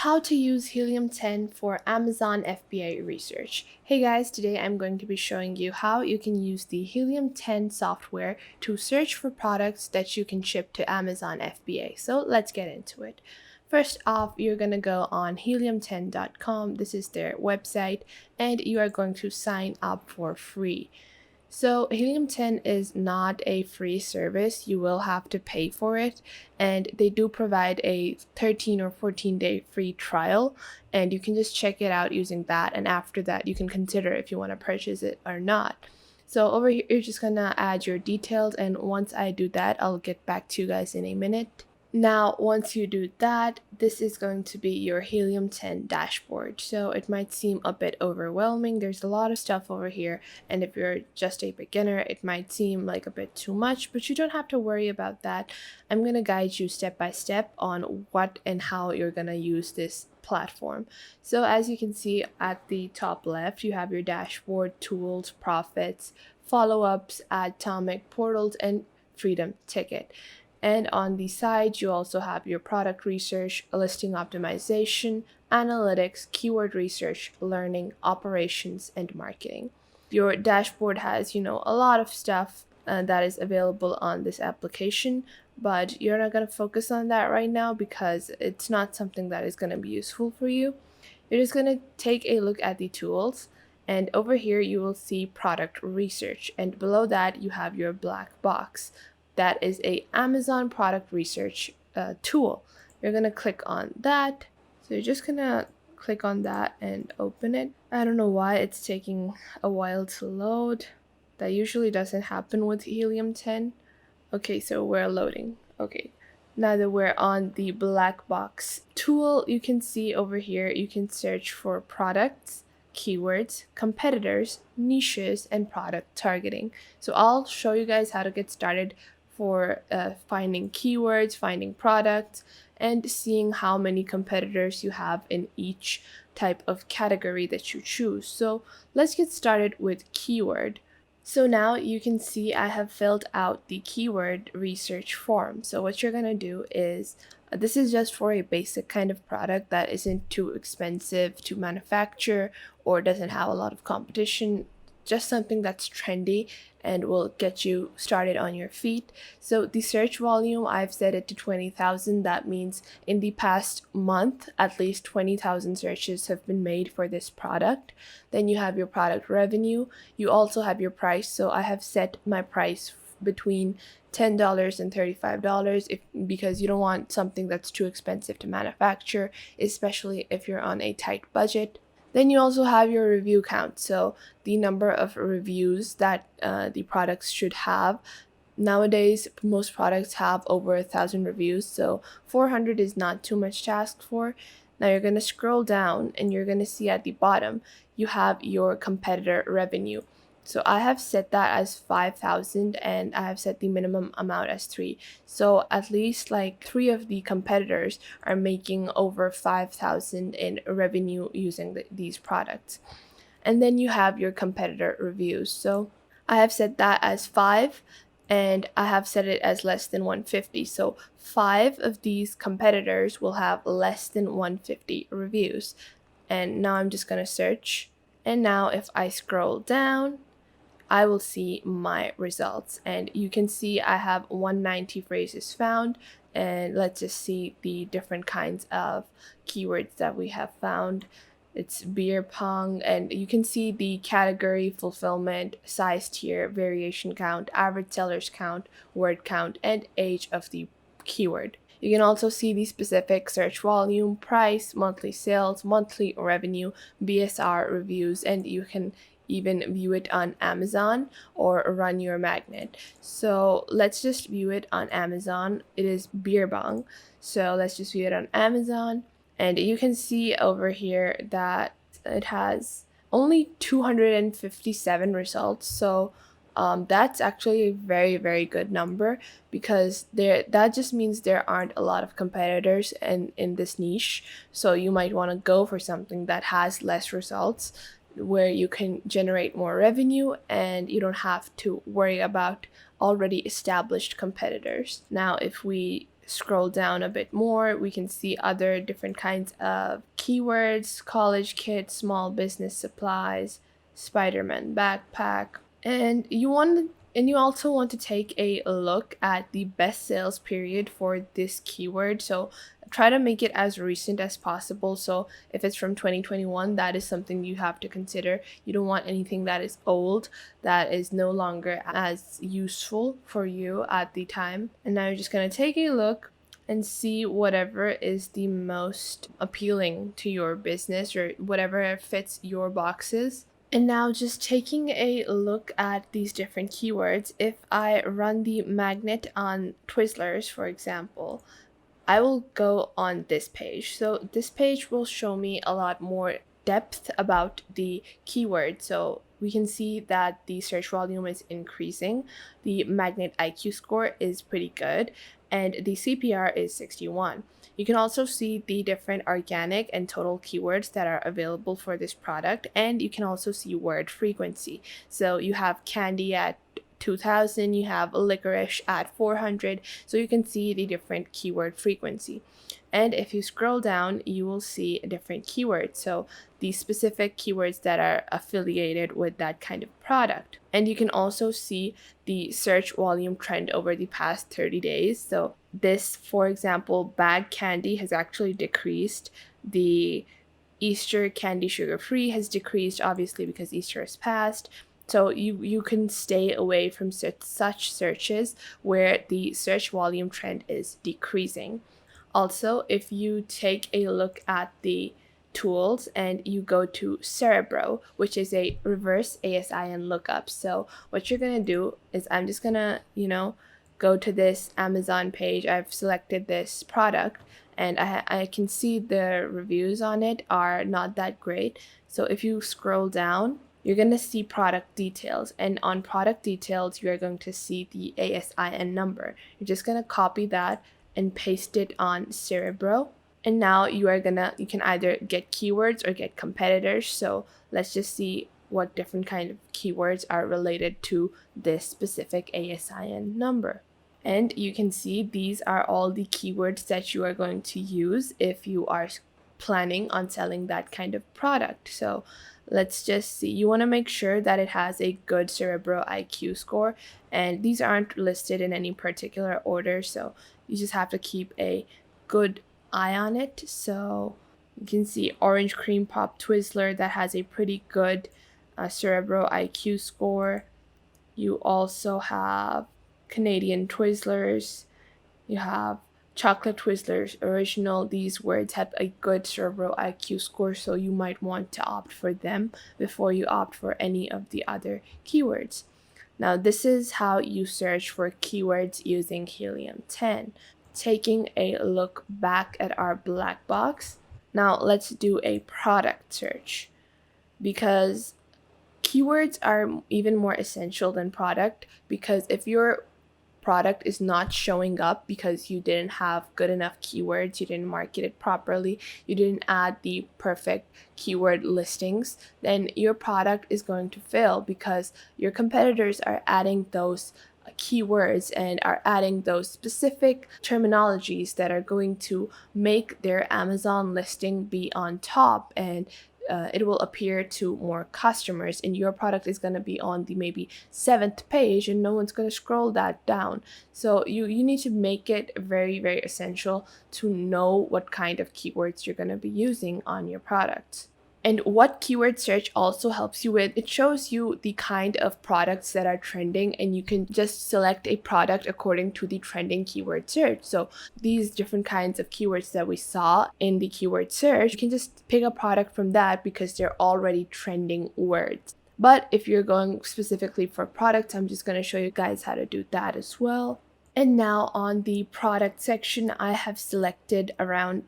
How to use Helium10 for Amazon FBA research. Hey guys, today I'm going to be showing you how you can use the Helium10 software to search for products that you can ship to Amazon FBA. So let's get into it. First off, you're going to go on helium10.com. This is their website, and you are going to sign up for free. So Helium10 is not a free service. You will have to pay for it, and they do provide a 13 or 14-day free trial, and you can just check it out using that, and after that you can consider if you want to purchase it or not. So over here you're just gonna add your details, and once I do that I'll get back to you guys in a minute. Now, once you do that, this is going to be your Helium10 dashboard. So it might seem a bit overwhelming. There's a lot of stuff over here, and if you're just a beginner, it might seem like a bit too much, but you don't have to worry about that. I'm going to guide you step by step on what and how you're going to use this platform. So as you can see at the top left, you have your dashboard, tools, profits, follow-ups, atomic portals, and freedom ticket. And on the side, you also have your product research, listing optimization, analytics, keyword research, learning, operations, and marketing. Your dashboard has, a lot of stuff that is available on this application, but you're not going to focus on that right now because it's not something that is going to be useful for you. You're just going to take a look at the tools, and over here you will see product research, and below that you have your black box. That is a Amazon product research tool. You're gonna click on that. So you're just gonna click on that and open it. I don't know why it's taking a while to load. That usually doesn't happen with Helium10. Okay, so we're loading. Okay, now that we're on the black box tool, you can see over here you can search for products, keywords, competitors, niches, and product targeting. So I'll show you guys how to get started for finding keywords, finding products, and seeing how many competitors you have in each type of category that you choose. So let's get started with keyword. So now you can see I have filled out the keyword research form. So what you're going to do is, this is just for a basic kind of product that isn't too expensive to manufacture or doesn't have a lot of competition, just something that's trendy and will get you started on your feet. So the search volume, I've set it to 20,000. That means in the past month, at least 20,000 searches have been made for this product. Then you have your product revenue. You also have your price. So I have set my price between $10 and $35 because you don't want something that's too expensive to manufacture, especially if you're on a tight budget. Then you also have your review count, so the number of reviews that the products should have. Nowadays, most products have over 1,000 reviews, so 400 is not too much to ask for. Now you're going to scroll down and you're going to see at the bottom, you have your competitor revenue. So I have set that as 5,000 and I have set the minimum amount as 3. So at least like 3 of the competitors are making over 5,000 in revenue using these products. And then you have your competitor reviews. So I have set that as 5 and I have set it as less than 150. So 5 of these competitors will have less than 150 reviews. And now I'm just going to search. And now if I scroll down, I will see my results, and you can see I have 190 phrases found, and let's just see the different kinds of keywords that we have found. It's beer pong, and you can see the category, fulfillment, size tier, variation count, average sellers count, word count, and age of the keyword. You can also see the specific search volume, price, monthly sales, monthly revenue, BSR reviews, and you can even view it on Amazon or run your magnet. So let's just view it on Amazon. It is beer bong. So let's just view it on Amazon. And you can see over here that it has only 257 results. So that's actually a very, very good number because that just means there aren't a lot of competitors in this niche. So you might want to go for something that has less results, where you can generate more revenue and you don't have to worry about already established competitors. Now, if we scroll down a bit more, we can see other different kinds of keywords: college kit, small business supplies, Spider-Man backpack. And you also want to take a look at the best sales period for this keyword. So try to make it as recent as possible. So if it's from 2021, that is something you have to consider. You don't want anything that is old, that is no longer as useful for you at the time. And now you're just going to take a look and see whatever is the most appealing to your business or whatever fits your boxes. And now just taking a look at these different keywords, if I run the magnet on Twizzlers, for example, I will go on this page. So this page will show me a lot more depth about the keyword. So we can see that the search volume is increasing, the magnet IQ score is pretty good, and the CPR is 61. You can also see the different organic and total keywords that are available for this product, and you can also see word frequency. So you have candy at 2000, you have licorice at 400, so you can see the different keyword frequency. And if you scroll down, you will see different keywords, so the specific keywords that are affiliated with that kind of product. And you can also see the search volume trend over the past 30 days. So this, for example, bag candy has actually decreased. The Easter candy sugar free has decreased, obviously because Easter has passed. So you can stay away from such searches where the search volume trend is decreasing. Also, if you take a look at the tools and you go to Cerebro, which is a reverse ASIN lookup. So what you're going to do is I'm just going to, go to this Amazon page. I've selected this product and I can see the reviews on it are not that great. So if you scroll down, you're going to see product details, and on product details, you're going to see the ASIN number. You're just going to copy that and paste it on Cerebro. And now you can either get keywords or get competitors. So let's just see what different kind of keywords are related to this specific ASIN number. And you can see these are all the keywords that you are going to use if you are planning on selling that kind of product. So let's just see. You want to make sure that it has a good Cerebro IQ score, and these aren't listed in any particular order, so you just have to keep a good eye on it. So you can see Orange Cream Pop Twizzler that has a pretty good Cerebro IQ score. You also have Canadian Twizzlers. You have Chocolate Twizzlers Original. These words have a good Cerebro IQ score, so you might want to opt for them before you opt for any of the other keywords. Now, this is how you search for keywords using Helium10. Taking a look back at our black box, now let's do a product search, because keywords are even more essential than product, because if your product is not showing up because you didn't have good enough keywords, you didn't market it properly, you didn't add the perfect keyword listings, then your product is going to fail because your competitors are adding those keywords and are adding those specific terminologies that are going to make their Amazon listing be on top, and it will appear to more customers, and your product is going to be on the maybe 7th page and no one's going to scroll that down. So you need to make it very, very essential to know what kind of keywords you're going to be using on your product. And what keyword search also helps you with, it shows you the kind of products that are trending, and you can just select a product according to the trending keyword search. So these different kinds of keywords that we saw in the keyword search, you can just pick a product from that because they're already trending words. But if you're going specifically for products, I'm just going to show you guys how to do that as well. And now on the product section, I have selected around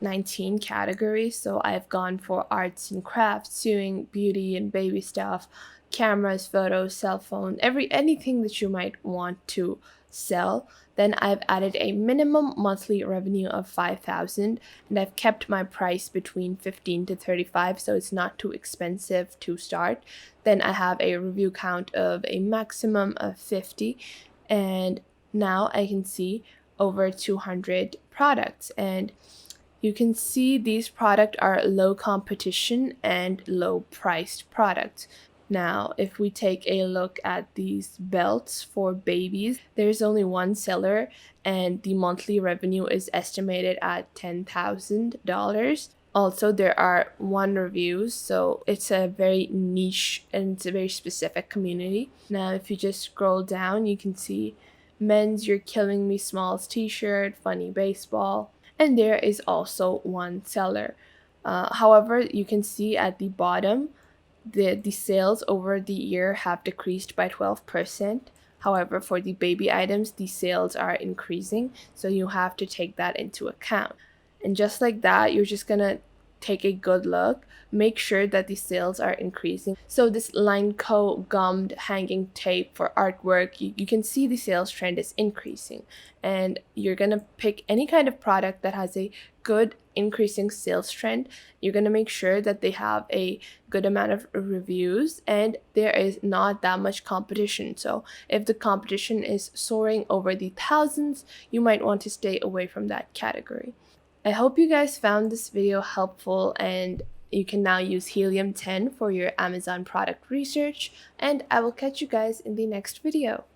19 categories. So I've gone for arts and crafts, sewing, beauty and baby stuff, cameras, photos, cell phone, anything that you might want to sell. Then I've added a minimum monthly revenue of 5,000, and I've kept my price between 15 to 35, so it's not too expensive to start. Then I have a review count of a maximum of 50, and now I can see over 200 products, and you can see these products are low competition and low priced products. Now, if we take a look at these belts for babies, there's only one seller and the monthly revenue is estimated at $10,000. Also, there are one reviews, so it's a very niche and it's a very specific community. Now, if you just scroll down, you can see men's You're Killing Me Smalls t-shirt, funny baseball, and there is also one seller. However, you can see at the bottom, the sales over the year have decreased by 12%. However, for the baby items, the sales are increasing, so you have to take that into account. And just like that, you're just gonna take a good look, make sure that the sales are increasing. So this line co gummed hanging tape for artwork, you can see the sales trend is increasing, and you're gonna pick any kind of product that has a good increasing sales trend. You're gonna make sure that they have a good amount of reviews and there is not that much competition. So if the competition is soaring over the thousands, you might want to stay away from that category. I hope you guys found this video helpful and you can now use Helium 10 for your Amazon product research, and I will catch you guys in the next video.